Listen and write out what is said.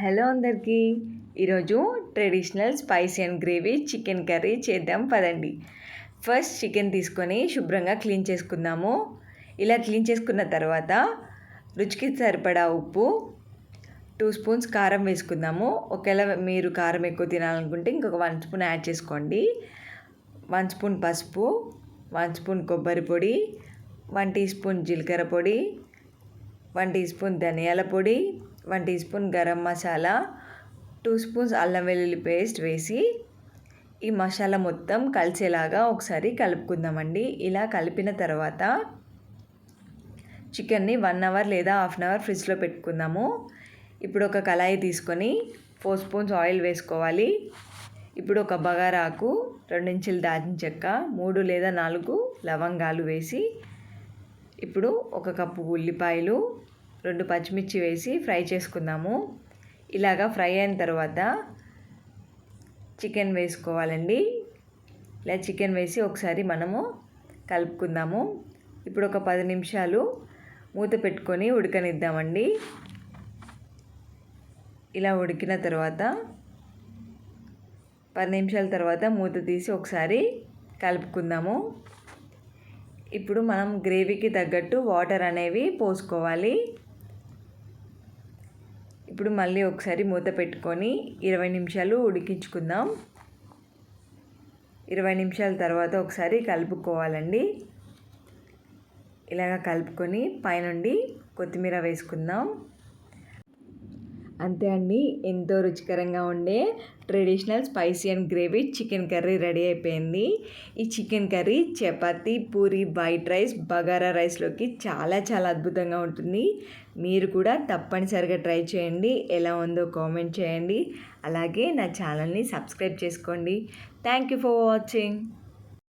Hello అందరికీ. ఈరోజు traditional spicy and gravy chicken curry చేద్దాం పదండి. ఫస్ట్ చికెన్ తీసుకొని శుభ్రంగా క్లీన్ చేసుకుందాము. ఇలా క్లీన్ చేసుకున్న తర్వాత రుచికి సరిపడా ఉప్పు, 2 స్పూన్స్ కారం వేసుకుందాము. ఒకవేళ మీరు కారం ఎక్కువ తినాలనుకుంటే ఇంకొక 1 స్పూన్ యాడ్ చేసుకోండి. 1 స్పూన్ పసుపు, 1 స్పూన్ కొబ్బరి పొడి, 1 టీ స్పూన్ జీలకర్ర పొడి, 1 టీ స్పూన్ ధనియాల పొడి, 1 teaspoon garam masala, 2 spoons అల్లం వెల్లుల్లి పేస్ట్ వేసి ఈ మసాలా మొత్తం కలిసేలాగా ఒకసారి కలుపుకుందామండి. ఇలా కలిపిన తర్వాత చికెన్ని 1 అవర్ లేదా హాఫ్ అన్ అవర్ ఫ్రిడ్జ్లో పెట్టుకుందాము. ఇప్పుడు ఒక కళాయి తీసుకొని 4 స్పూన్స్ ఆయిల్ వేసుకోవాలి. ఇప్పుడు ఒక బగారాకు, 2 ఇంచుల దాల్చిన చెక్క, 3 లేదా 4 లవంగాలు వేసి ఇప్పుడు ఒక కప్పు ఉల్లిపాయలు, 2 పచ్చిమిర్చి వేసి ఫ్రై చేసుకుందాము. ఇలాగా ఫ్రై అయిన తర్వాత చికెన్ వేసుకోవాలండి. ఇలా చికెన్ వేసి ఒకసారి మనము కలుపుకుందాము. ఇప్పుడు ఒక 10 నిమిషాలు మూత పెట్టుకొని ఉడకనిద్దామండి. ఇలా ఉడికిన తర్వాత 10 నిమిషాల తర్వాత మూత తీసి ఒకసారి కలుపుకుందాము. ఇప్పుడు మనం గ్రేవీకి తగ్గట్టు వాటర్ అనేవి పోసుకోవాలి. ఇప్పుడు మళ్ళీ ఒకసారి మూత పెట్టుకొని 20 నిమిషాలు ఉడికించుకుందాం. 20 నిమిషాల తర్వాత ఒకసారి కలుపుకోవాలండి. ఇలాగ కలుపుకొని పైనుండి కొత్తిమీర వేసుకుందాం. అంతే అండి, ఎంతో రుచికరంగా ఉండే traditional spicy and gravy chicken curry ready అయిపోయింది. ఈ chicken curry chapati, puri, white rice, bagara రైస్లోకి చాలా చాలా అద్భుతంగా ఉంటుంది. మీరు కూడా తప్పనిసరిగా ట్రై చేయండి. ఎలా ఉందో కామెంట్ చేయండి. అలాగే నా ఛానల్ని సబ్స్క్రైబ్ చేసుకోండి. Thank you for watching.